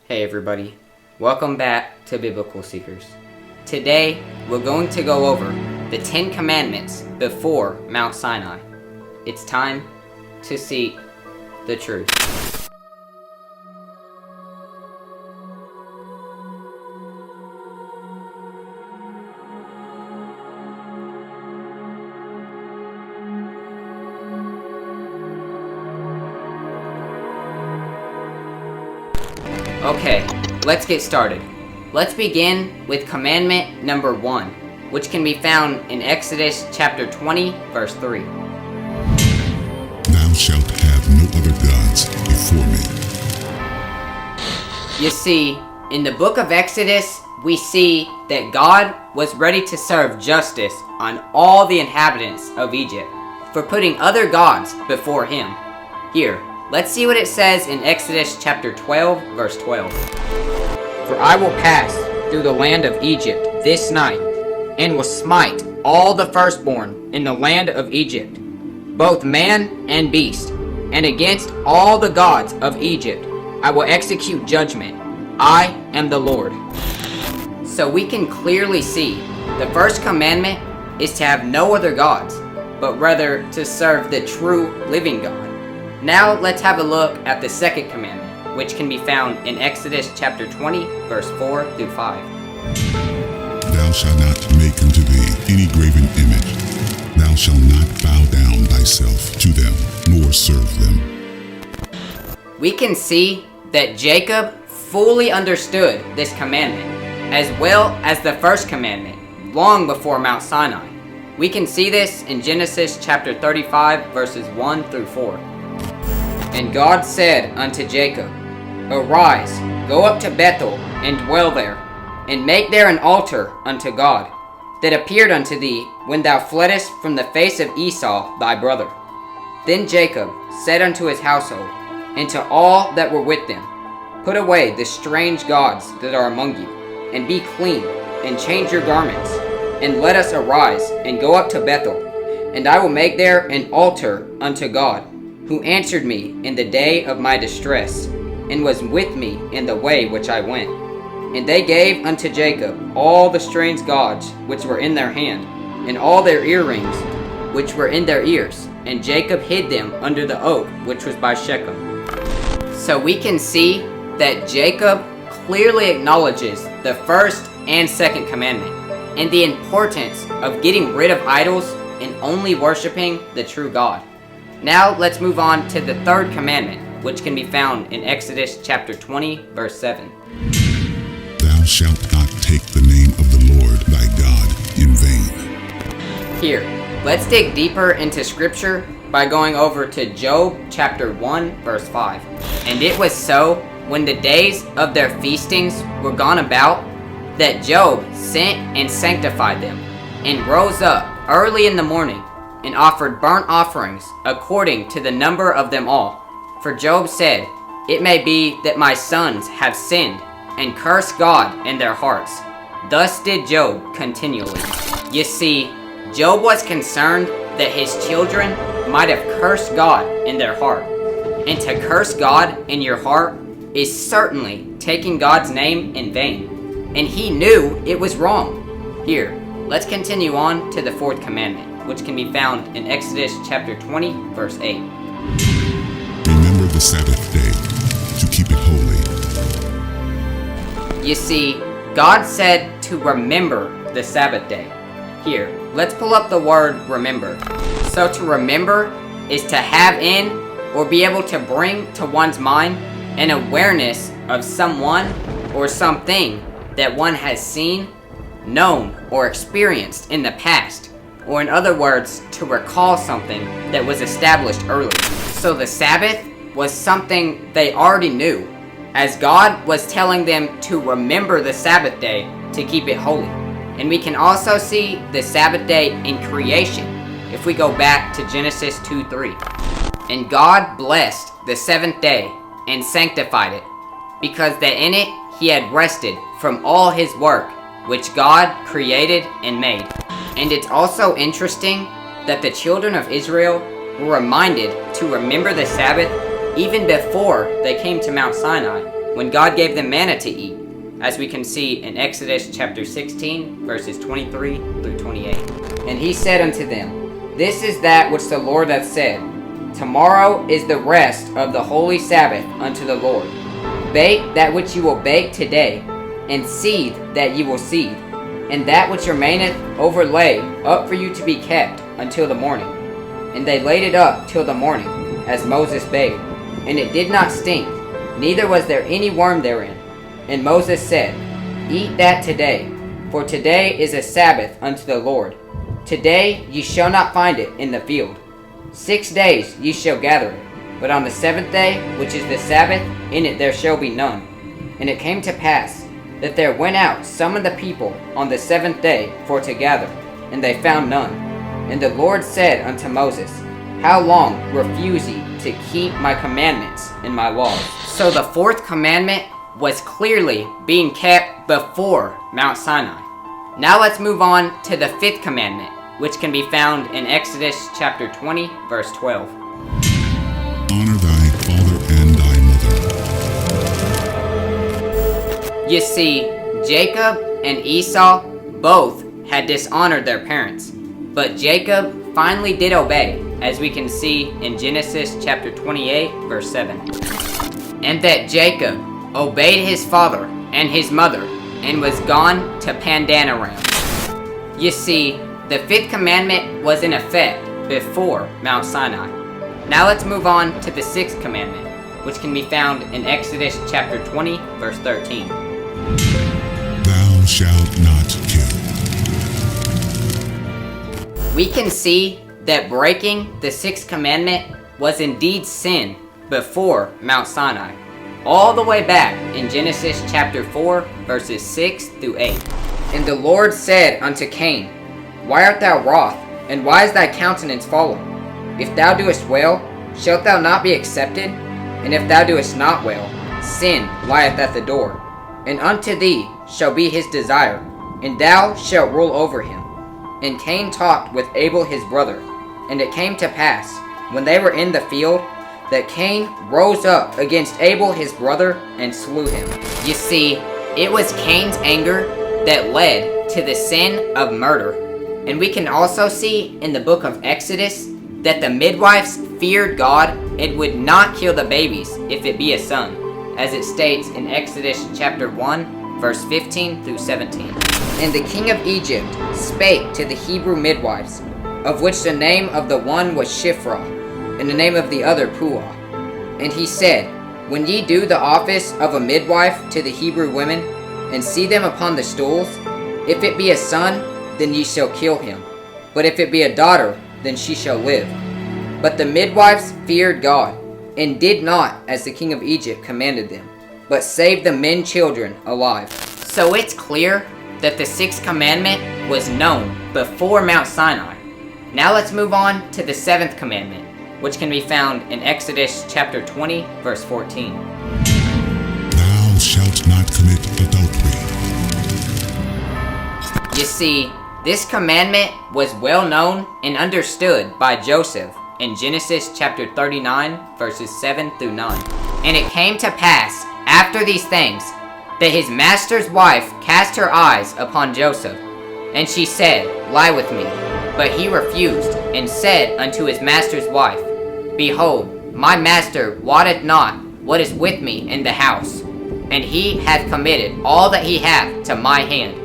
Hey everybody, welcome back to Biblical Seekers. Today, we're going to go over the 10 Commandments before Mount Sinai. It's time to seek the truth. Okay, let's get started. Let's begin with commandment number 1, which can be found in Exodus chapter 20, verse 3. Thou shalt have no other gods before me. You see, in the book of Exodus, we see that God was ready to serve justice on all the inhabitants of Egypt for putting other gods before him. Here, let's see what it says in Exodus chapter 12, verse 12. For I will pass through the land of Egypt this night, and will smite all the firstborn in the land of Egypt, both man and beast, and against all the gods of Egypt I will execute judgment. I am the Lord. So we can clearly see the first commandment is to have no other gods, but rather to serve the true living God. Now let's have a look at the second commandment, which can be found in Exodus chapter 20, verse 4 through 5. Thou shalt not make unto thee any graven image. Thou shalt not bow down thyself to them, nor serve them. We can see that Jacob fully understood this commandment, as well as the first commandment, long before Mount Sinai. We can see this in Genesis chapter 35, verses 1 through 4. And God said unto Jacob, Arise, go up to Bethel, and dwell there, and make there an altar unto God, that appeared unto thee when thou fleddest from the face of Esau thy brother. Then Jacob said unto his household, and to all that were with them, Put away the strange gods that are among you, and be clean, and change your garments, and let us arise, and go up to Bethel, and I will make there an altar unto God, who answered me in the day of my distress, and was with me in the way which I went. And they gave unto Jacob all the strange gods which were in their hand, and all their earrings which were in their ears, and Jacob hid them under the oak which was by Shechem. So we can see that Jacob clearly acknowledges the first and second commandment, and the importance of getting rid of idols and only worshiping the true God. Now let's move on to the third commandment, which can be found in Exodus chapter 20, verse 7. Thou shalt not take the name of the Lord thy God in vain. Here, let's dig deeper into scripture by going over to Job chapter 1, verse 5. And it was so, when the days of their feastings were gone about, that Job sent and sanctified them, and rose up early in the morning, and offered burnt offerings according to the number of them all. For Job said, It may be that my sons have sinned, and cursed God in their hearts. Thus did Job continually. You see, Job was concerned that his children might have cursed God in their heart. And to curse God in your heart is certainly taking God's name in vain. And he knew it was wrong. Here, let's continue on to the fourth commandment, which can be found in Exodus chapter 20, verse 8. Remember the Sabbath day, to keep it holy. You see, God said to remember the Sabbath day. Here, let's pull up the word remember. So to remember is to have in or be able to bring to one's mind an awareness of someone or something that one has seen, known, or experienced in the past. Or in other words, to recall something that was established earlier. So the Sabbath was something they already knew, as God was telling them to remember the Sabbath day to keep it holy. And we can also see the Sabbath day in creation if we go back to Genesis 2:3. And God blessed the seventh day and sanctified it, because that in it he had rested from all his work which God created and made. And it's also interesting that the children of Israel were reminded to remember the Sabbath even before they came to Mount Sinai, when God gave them manna to eat, as we can see in Exodus chapter 16, verses 23 through 28. And he said unto them, This is that which the Lord hath said, Tomorrow is the rest of the holy Sabbath unto the Lord. Bake that which you will bake today, and seethe that ye will seethe, and that which remaineth overlay up for you to be kept until the morning. And they laid it up till the morning, as Moses bade. And it did not stink, neither was there any worm therein. And Moses said, Eat that today, for today is a Sabbath unto the Lord. Today ye shall not find it in the field. 6 days ye shall gather it, but on the 7th day, which is the Sabbath, in it there shall be none. And it came to pass, that there went out some of the people on the 7th day for to gather, and they found none. And the Lord said unto Moses, How long refuse ye to keep my commandments and my laws? So the 4th commandment was clearly being kept before Mount Sinai. Now let's move on to the 5th commandment, which can be found in Exodus chapter 20, verse 12. Honor thy father and thy mother. You see, Jacob and Esau both had dishonored their parents, but Jacob finally did obey, as we can see in Genesis chapter 28, verse 7. And that Jacob obeyed his father and his mother, and was gone to Paddan-aram. You see, the 5th commandment was in effect before Mount Sinai. Now let's move on to the 6th commandment, which can be found in Exodus chapter 20, verse 13. Thou shalt not kill. We can see that breaking the 6th commandment was indeed sin before Mount Sinai, all the way back in Genesis chapter 4, verses 6 through 8. And the Lord said unto Cain, Why art thou wroth, and why is thy countenance fallen? If thou doest well, shalt thou not be accepted? And if thou doest not well, sin lieth at the door. And unto thee shall be his desire, and thou shalt rule over him. And Cain talked with Abel his brother. And it came to pass, when they were in the field, that Cain rose up against Abel his brother and slew him. You see, it was Cain's anger that led to the sin of murder. And we can also see in the book of Exodus that the midwives feared God and would not kill the babies if it be a son, as it states in Exodus chapter 1, verse 15 through 17. And the king of Egypt spake to the Hebrew midwives, of which the name of the one was Shiphrah, and the name of the other Puah. And he said, When ye do the office of a midwife to the Hebrew women, and see them upon the stools, if it be a son, then ye shall kill him. But if it be a daughter, then she shall live. But the midwives feared God, and did not as the king of Egypt commanded them, but saved the men children alive. So it's clear that the 6th commandment was known before Mount Sinai. Now let's move on to the 7th commandment, which can be found in Exodus chapter 20, verse 14. Thou shalt not commit adultery. You see, this commandment was well known and understood by Joseph in Genesis chapter 39, verses 7 through 9. And it came to pass, after these things, that his master's wife cast her eyes upon Joseph. And she said, Lie with me. But he refused, and said unto his master's wife, Behold, my master wotteth not what is with me in the house, and he hath committed all that he hath to my hand.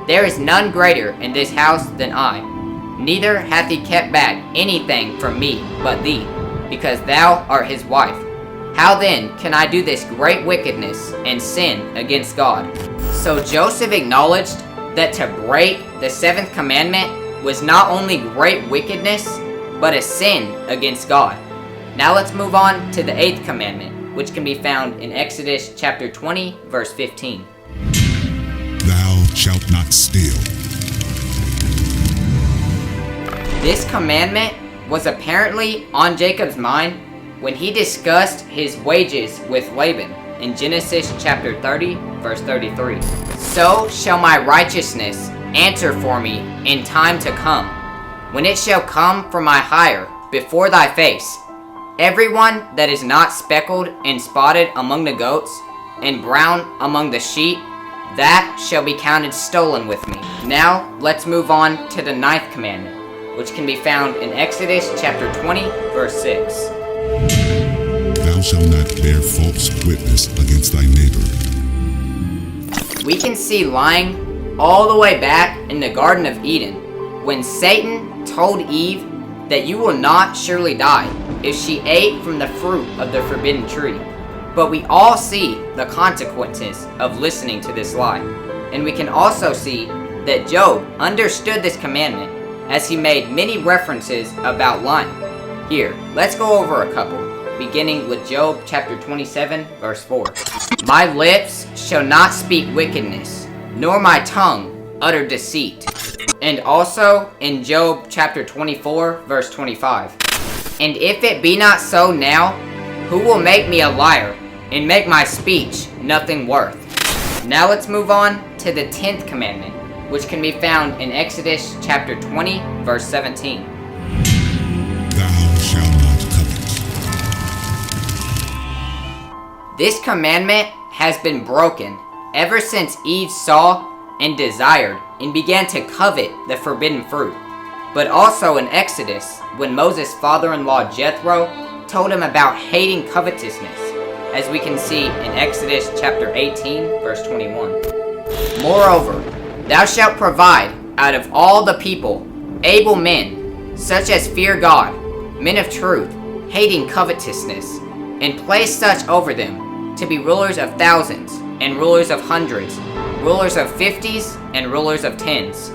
There is none greater in this house than I, neither hath he kept back anything from me but thee, because thou art his wife. How then can I do this great wickedness and sin against God? So Joseph acknowledged that to break the 7th commandment was not only great wickedness, but a sin against God. Now let's move on to the 8th commandment, which can be found in Exodus chapter 20, verse 15. Thou shalt not steal. This commandment was apparently on Jacob's mind when he discussed his wages with Laban in Genesis chapter 30, verse 33. So shall my righteousness answer for me in time to come, when it shall come for my hire before thy face. Everyone that is not speckled and spotted among the goats, and brown among the sheep, that shall be counted stolen with me. Now, let's move on to the 9th commandment, which can be found in Exodus chapter 20, verse 6. Thou shalt not bear false witness against thy neighbor. We can see lying all the way back in the Garden of Eden, when Satan told Eve that you will not surely die if she ate from the fruit of the forbidden tree. But we all see the consequences of listening to this lie. And we can also see that Job understood this commandment, as he made many references about lying. Here, let's go over a couple, beginning with Job chapter 27, verse 4. My lips shall not speak wickedness, nor my tongue utter deceit. And also in Job chapter 24, verse 25. And if it be not so now, who will make me a liar, and make my speech nothing worth? Now let's move on to the 10th commandment, which can be found in Exodus chapter 20, verse 17. Thou shalt not covet. This commandment has been broken ever since Eve saw and desired and began to covet the forbidden fruit. But also in Exodus, when Moses' father-in-law Jethro told him about hating covetousness, as we can see in Exodus chapter 18, verse 21. Moreover, thou shalt provide out of all the people able men, such as fear God, men of truth, hating covetousness, and place such over them to be rulers of thousands, and rulers of hundreds, rulers of 50s, and rulers of 10s.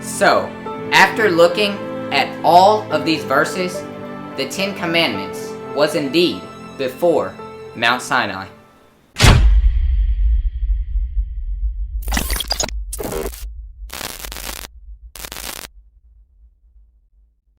So, after looking at all of these verses, the 10 Commandments was indeed before Mount Sinai.